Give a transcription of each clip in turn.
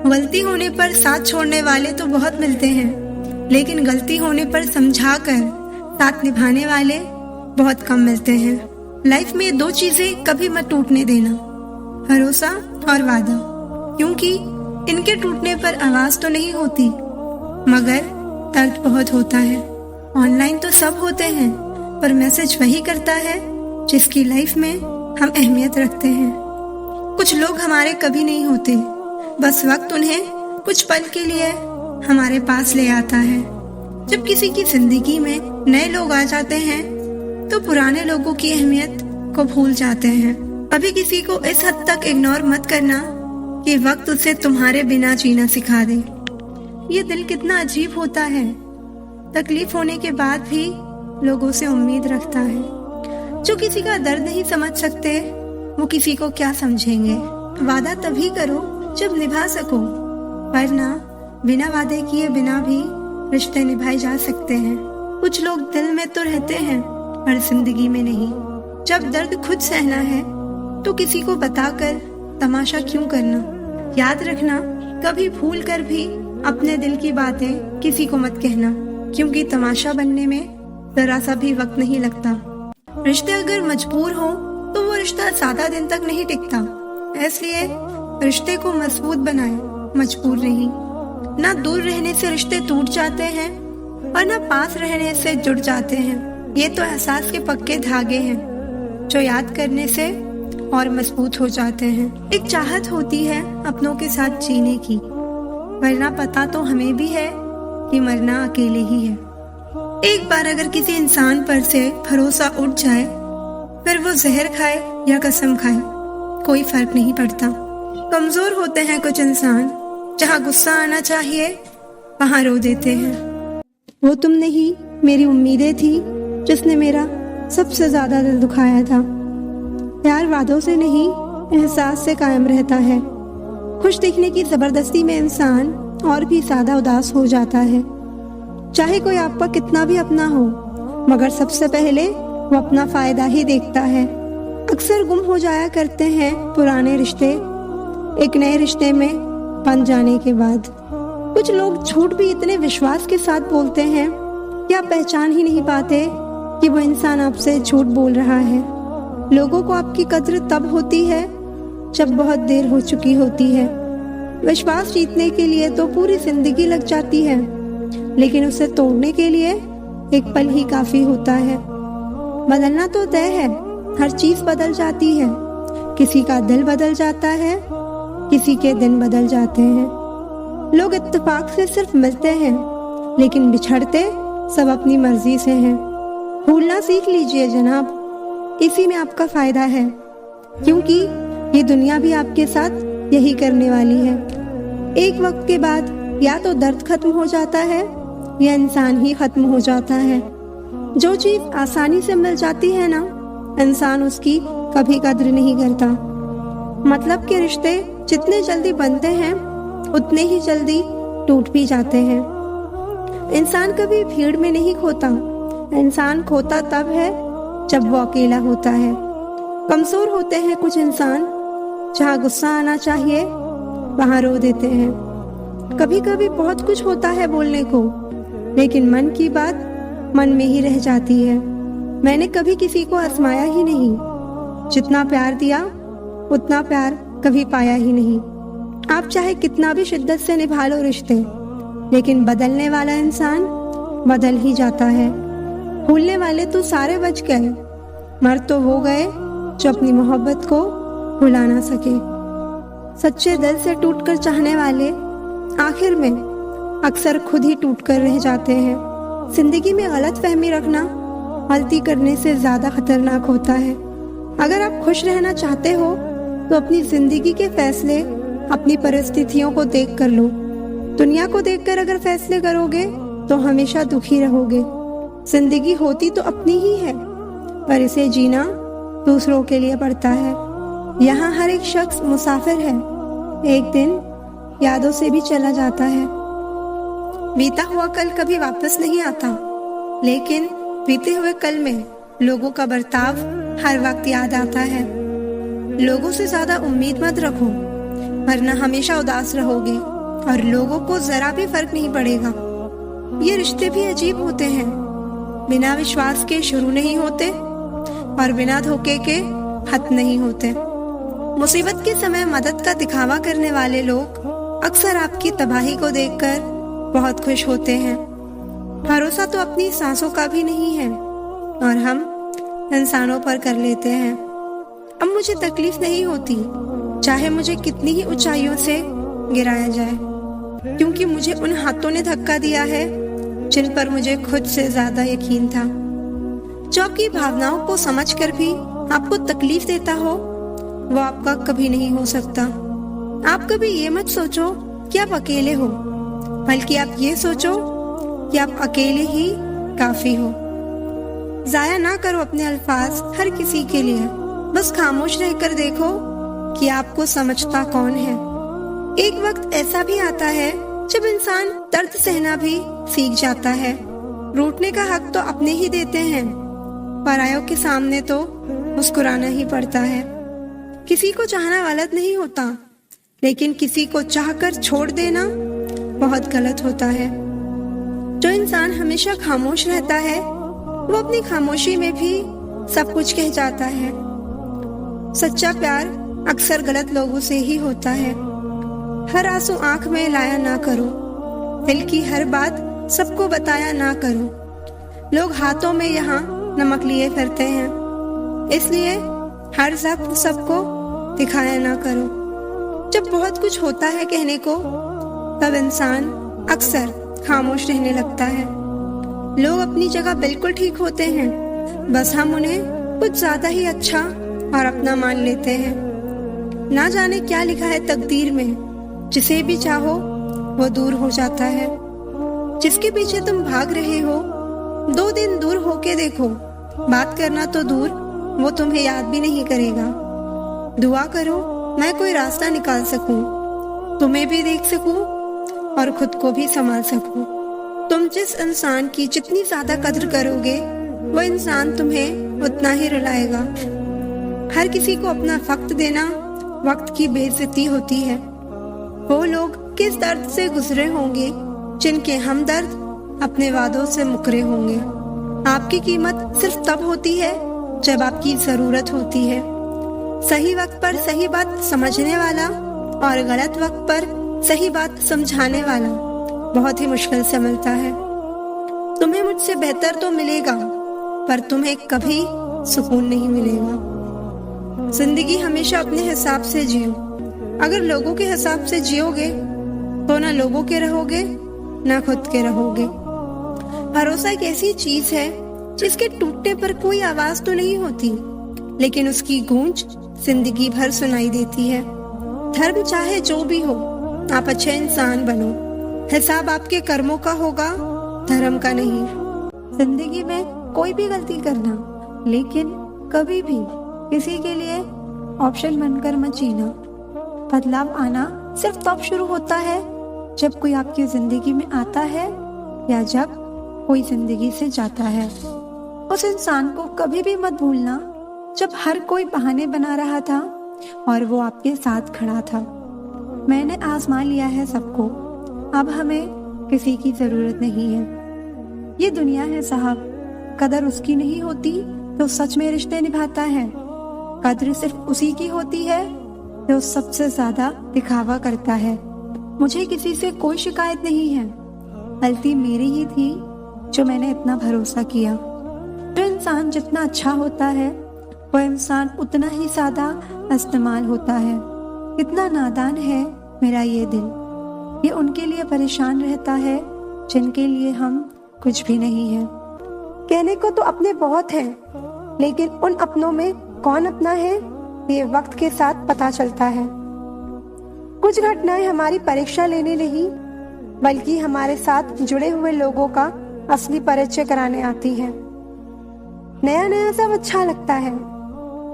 गलती होने पर साथ छोड़ने वाले तो बहुत मिलते हैं, लेकिन गलती होने पर समझाकर साथ निभाने वाले बहुत कम मिलते हैं। लाइफ में दो चीजें कभी मत टूटने देना, भरोसा और वादा, क्योंकि इनके टूटने पर आवाज तो नहीं होती मगर दर्द बहुत होता है। ऑनलाइन तो सब होते हैं, पर मैसेज वही करता है जिसकी लाइफ में हम अहमियत रखते हैं। कुछ लोग हमारे कभी नहीं होते, बस वक्त उन्हें कुछ पल के लिए हमारे पास ले आता है। जब किसी की जिंदगी में नए लोग आ जाते हैं तो पुराने लोगों की अहमियत को भूल जाते हैं। अभी किसी को इस हद तक इग्नोर मत करना कि वक्त उसे तुम्हारे बिना जीना सिखा दे। ये दिल कितना अजीब होता है, तकलीफ होने के बाद भी लोगों से उम्मीद रखता है। जो किसी का दर्द नहीं समझ सकते वो किसी को क्या समझेंगे। वादा तभी करो जब निभा सको, वरना बिना वादे किए बिना भी रिश्ते निभाए जा सकते हैं। कुछ लोग दिल में तो रहते हैं पर जिंदगी में नहीं। जब दर्द खुद सहना है तो किसी को बताकर तमाशा क्यों करना। याद रखना, कभी भूल कर भी अपने दिल की बातें किसी को मत कहना, क्योंकि तमाशा बनने में जरा सा भी वक्त नहीं लगता। रिश्ते अगर मजबूर हो तो वो रिश्ता ज्यादा दिन तक नहीं टिकता, इसलिए रिश्ते को मजबूत बनाए, मजबूर नहीं। ना दूर रहने से रिश्ते टूट जाते हैं और ना पास रहने से जुड़ जाते हैं। ये तो एहसास के पक्के धागे हैं जो याद करने से और मजबूत हो जाते हैं। एक चाहत होती है अपनों के साथ जीने की, वरना पता तो हमें भी है कि मरना अकेले ही है। एक बार अगर किसी इंसान पर से भरोसा उठ जाए, फिर वो जहर खाए या कसम खाए, कोई फर्क नहीं पड़ता। कमजोर होते हैं कुछ इंसान, जहाँ गुस्सा आना चाहिए वहाँ रो देते हैं। वो तुम नहीं, मेरी उम्मीदें थी जिसने मेरा सबसे ज्यादा दिल दुखाया था। प्यार वादों से नहीं, एहसास से कायम रहता है। खुश दिखने की जबरदस्ती में इंसान और भी ज्यादा उदास हो जाता है। चाहे कोई आपका कितना भी अपना हो, मगर सबसे पहले वो अपना फायदा ही देखता है। अक्सर गुम हो जाया करते हैं पुराने रिश्ते एक नए रिश्ते में बन जाने के बाद। कुछ लोग झूठ भी इतने विश्वास के साथ बोलते हैं कि आप पहचान ही नहीं पाते कि वो इंसान आपसे झूठ बोल रहा है। लोगों को आपकी कद्र तब होती है जब बहुत देर हो चुकी होती है। विश्वास जीतने के लिए तो पूरी जिंदगी लग जाती है, लेकिन उसे तोड़ने के लिए एक पल ही काफी होता है। बदलना तो तय है, हर चीज बदल जाती है। किसी का दिल बदल जाता है, किसी के दिन बदल जाते हैं। लोग इत्तेफाक से सिर्फ मिलते हैं, लेकिन बिछड़ते सब अपनी मर्जी से हैं। भूलना सीख लीजिए जनाब, इसी में आपका फायदा है, क्योंकि ये दुनिया भी आपके साथ यही करने वाली है। एक वक्त के बाद या तो दर्द खत्म हो जाता है या इंसान ही खत्म हो जाता है। जो चीज आसानी से मिल जाती है ना, इंसान उसकी कभी कद्र नहीं करता। मतलब के रिश्ते जितने जल्दी बनते हैं उतने ही जल्दी टूट भी जाते हैं। इंसान कभी भीड़ में नहीं खोता, इंसान खोता तब है जब वो अकेला होता है। कमजोर होते हैं कुछ इंसान, जहाँ गुस्सा आना चाहिए वहाँ रो देते हैं। कभी कभी बहुत कुछ होता है बोलने को, लेकिन मन की बात मन में ही रह जाती है। मैंने कभी किसी को आजमाया ही नहीं, जितना प्यार दिया उतना प्यार कभी पाया ही नहीं। आप चाहे कितना भी शिद्दत से निभा लो रिश्ते, लेकिन बदलने वाला इंसान बदल ही जाता है। भूलने वाले तो सारे बच गए, मर तो वो गए जो अपनी मोहब्बत को भुला ना सके। सच्चे दिल से टूटकर चाहने वाले आखिर में अक्सर खुद ही टूट कर रह जाते हैं। जिंदगी में गलत फहमी रखना गलती करने से ज्यादा खतरनाक होता है। अगर आप खुश रहना चाहते हो तो अपनी जिंदगी के फैसले अपनी परिस्थितियों को देख कर लो। दुनिया को देखकर अगर फैसले करोगे तो हमेशा दुखी रहोगे। जिंदगी होती तो अपनी ही है, पर इसे जीना दूसरों के लिए पड़ता है। यहाँ हर एक शख्स मुसाफिर है, एक दिन यादों से भी चला जाता है। बीता हुआ कल कभी वापस नहीं आता, लेकिन बीते हुए कल में लोगों का बर्ताव हर वक्त याद आता है। लोगों से ज्यादा उम्मीद मत रखो, वरना हमेशा उदास रहोगे। और लोगों को जरा भी फर्क नहीं पड़ेगा। ये रिश्ते भी अजीब होते हैं, बिना विश्वास के शुरू नहीं होते और बिना धोखे के खत्म नहीं होते। मुसीबत के समय मदद का दिखावा करने वाले लोग अक्सर आपकी तबाही को देखकर बहुत खुश होते हैं। भरोसा तो अपनी सांसों का भी नहीं है और हम इंसानों पर कर लेते हैं। अब मुझे तकलीफ नहीं होती, चाहे मुझे कितनी ही ऊंचाइयों से गिराया जाए, क्योंकि मुझे उन हाथों ने धक्का दिया है जिन पर मुझे खुद से ज्यादा यकीन था। जो आपकी भावनाओं को समझकर भी आपको तकलीफ देता हो, वो आपका कभी नहीं हो सकता। आप कभी ये मत सोचो कि आप अकेले हो, बल्कि आप ये सोचो कि आप अकेले ही काफी हो। जाया ना करो अपने अल्फाज हर किसी के लिए, बस खामोश रहकर देखो कि आपको समझता कौन है। एक वक्त ऐसा भी आता है जब इंसान दर्द सहना भी सीख जाता है। रूठने का हक तो अपने ही देते हैं, परायों के सामने तो मुस्कुराना ही पड़ता है। किसी को चाहना गलत नहीं होता, लेकिन किसी को चाहकर छोड़ देना बहुत गलत होता है। जो इंसान हमेशा खामोश रहता है, वो अपनी खामोशी में भी सब कुछ कह जाता है। सच्चा प्यार अक्सर गलत लोगों से ही होता है। हर आंसू आंख में लाया ना करो, दिल की हर बात सबको बताया ना करो। लोग हाथों में यहाँ नमक लिए फिरते हैं, इसलिए हर जख्म सबको दिखाया ना करो। जब बहुत कुछ होता है कहने को, तब इंसान अक्सर खामोश रहने लगता है। लोग अपनी जगह बिल्कुल ठीक होते हैं, बस हम उन्हें कुछ ज्यादा ही अच्छा और अपना मान लेते हैं। ना जाने क्या लिखा है तकदीर में, जिसे भी चाहो वो दूर हो जाता है। जिसके पीछे तुम भाग रहे हो, 2 दिन दूर होके देखो, बात करना तो दूर, वो तुम्हें याद भी नहीं करेगा। दुआ करो मैं कोई रास्ता निकाल सकूं, तुम्हें भी देख सकूं और खुद को भी संभाल सकूं। तुम जिस इंसान की जितनी ज्यादा कद्र करोगे, वो इंसान तुम्हें उतना ही रुलाएगा। हर किसी को अपना वक्त देना वक्त की बेइज्जती होती है। वो लोग किस दर्द से गुजरे होंगे जिनके हमदर्द अपने वादों से मुकरे होंगे। आपकी कीमत सिर्फ तब होती है जब आपकी जरूरत होती है। सही वक्त पर सही बात समझने वाला और गलत वक्त पर सही बात समझाने वाला बहुत ही मुश्किल से मिलता है। तुम्हें मुझसे बेहतर तो मिलेगा, पर तुम्हें कभी सुकून नहीं मिलेगा। जिंदगी हमेशा अपने हिसाब से जियो। अगर लोगों के हिसाब से जियोगे तो ना लोगों के रहोगे ना खुद के रहोगे। भरोसा एक ऐसी चीज है जिसके टूटने पर कोई आवाज तो नहीं होती, लेकिन उसकी गूंज जिंदगी भर सुनाई देती है। धर्म चाहे जो भी हो, आप अच्छे इंसान बनो। हिसाब आपके कर्मों का होगा, धर्म का नहीं। जिंदगी में कोई भी गलती करना, लेकिन कभी भी किसी के लिए ऑप्शन बनकर मत जीना। बदलाव आना सिर्फ तब शुरू होता है जब कोई आपकी जिंदगी में आता है या जब कोई जिंदगी से जाता है। उस इंसान को कभी भी मत भूलना जब हर कोई बहाने बना रहा था और वो आपके साथ खड़ा था। मैंने आजमा लिया है सबको, अब हमें किसी की जरूरत नहीं है। ये दुनिया है साहब, कदर उसकी नहीं होती जो सच में रिश्ते निभाता है। कदर सिर्फ उसी की होती है जो सबसे ज्यादा दिखावा करता है। मुझे किसी से कोई शिकायत नहीं है, गलती मेरी ही थी जो मैंने इतना भरोसा किया। जो इंसान जितना अच्छा होता है, वो इंसान उतना ही ज्यादा इस्तेमाल होता है। कितना नादान है मेरा ये दिल, ये उनके लिए परेशान रहता है जिनके लिए हम कुछ भी नहीं है। कहने को तो अपने बहुत हैं, लेकिन उन अपनों में कौन अपना है ये वक्त के साथ पता चलता है। कुछ घटनाएं हमारी परीक्षा लेने नहीं, बल्कि हमारे साथ जुड़े हुए लोगों का असली परिचय कराने आती है। नया नया सब अच्छा लगता है,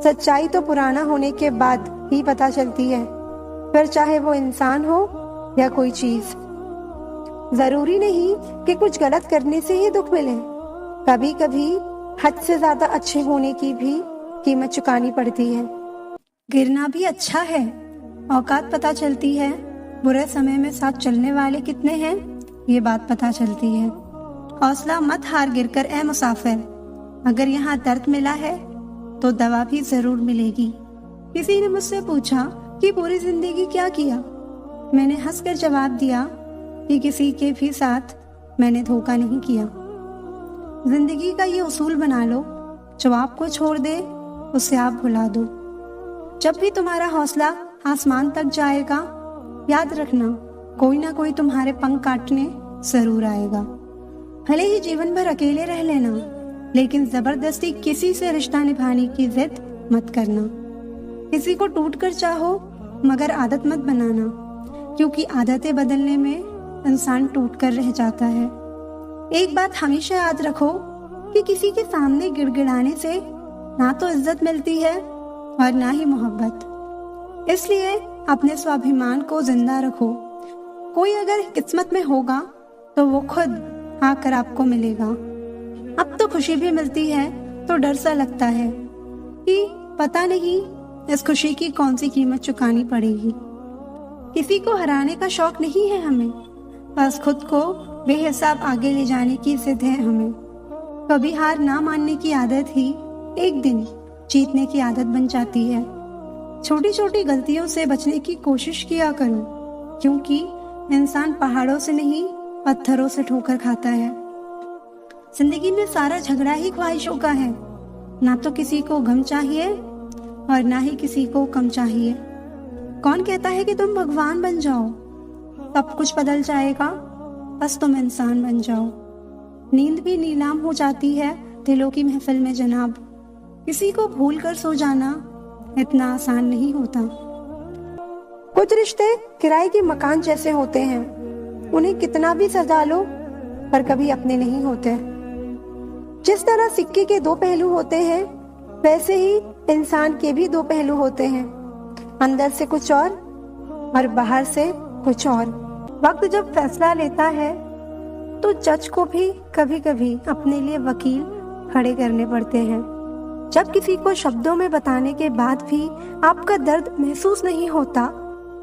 सच्चाई तो पुराना होने के बाद ही पता चलती है, फिर चाहे वो इंसान हो या कोई चीज। जरूरी नहीं कि कुछ गलत करने से ही दुख मिले, कभी कभी हद से ज्यादा अच्छे होने की भी कीमत चुकानी पड़ती है। गिरना भी अच्छा है, औकात पता चलती है, बुरे समय में साथ चलने वाले कितने हैं, ये बात पता चलती है। हौसला मत हार गिरकर ए मुसाफिर, अगर यहाँ दर्द मिला है तो दवा भी जरूर मिलेगी। किसी ने मुझसे पूछा कि पूरी जिंदगी क्या किया। मैंने हंसकर जवाब दिया कि किसी के भी साथ मैंने धोखा नहीं किया। जिंदगी का ये उसूल बना लो, जो आपको छोड़ दे उसे आप भुला दो। जब भी तुम्हारा हौसला आसमान तक जाएगा, याद रखना कोई ना कोई तुम्हारे पंख काटने जरूर आएगा। भले ही जीवन भर अकेले रह लेना, लेकिन जबरदस्ती किसी से रिश्ता निभाने की जिद मत करना। किसी को टूट कर चाहो, मगर आदत मत बनाना, क्योंकि आदतें बदलने में इंसान टूट कर रह जाता है। एक बात हमेशा याद रखो कि किसी के सामने गिड़गिड़ाने से ना तो इज्जत मिलती है और ना ही मोहब्बत। इसलिए अपने स्वाभिमान को जिंदा रखो। कोई अगर किस्मत में होगा तो वो खुद आकर आपको मिलेगा। अब तो खुशी भी मिलती है तो डर सा लगता है कि पता नहीं इस खुशी की कौन सी कीमत चुकानी पड़ेगी। किसी को हराने का शौक नहीं है हमें, बस खुद को बेहिसाब आगे ले जाने की जिद है हमें। कभी हार ना मानने की आदत ही एक दिन जीतने की आदत बन जाती है। छोटी छोटी गलतियों से बचने की कोशिश किया करो, क्योंकि इंसान पहाड़ों से नहीं पत्थरों से ठोकर खाता है। जिंदगी में सारा झगड़ा ही ख्वाहिशों का है, ना तो किसी को गम चाहिए और ना ही किसी को कम चाहिए। कौन कहता है कि तुम भगवान बन जाओ, सब कुछ बदल जाएगा, बस तुम इंसान बन जाओ। नींद भी नीलाम हो जाती है दिलों की महफिल में जनाब। किसी को भूल कर सो जाना इतना आसान नहीं होता। कुछ रिश्ते किराए के मकान जैसे होते हैं, उन्हें कितना भी सजा लो पर कभी अपने नहीं होते। जिस तरह सिक्के के दो पहलू होते हैं, वैसे ही इंसान के भी दो पहलू होते हैं, अंदर से कुछ और बाहर से कुछ और। वक्त जब फैसला लेता है तो जज को भी कभी कभी अपने लिए वकील खड़े करने पड़ते हैं। जब किसी को शब्दों में बताने के बाद भी आपका दर्द महसूस नहीं होता,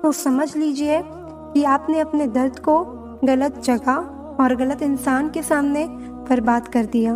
तो समझ लीजिए कि आपने अपने दर्द को गलत जगह और गलत इंसान के सामने बर्बाद कर दिया।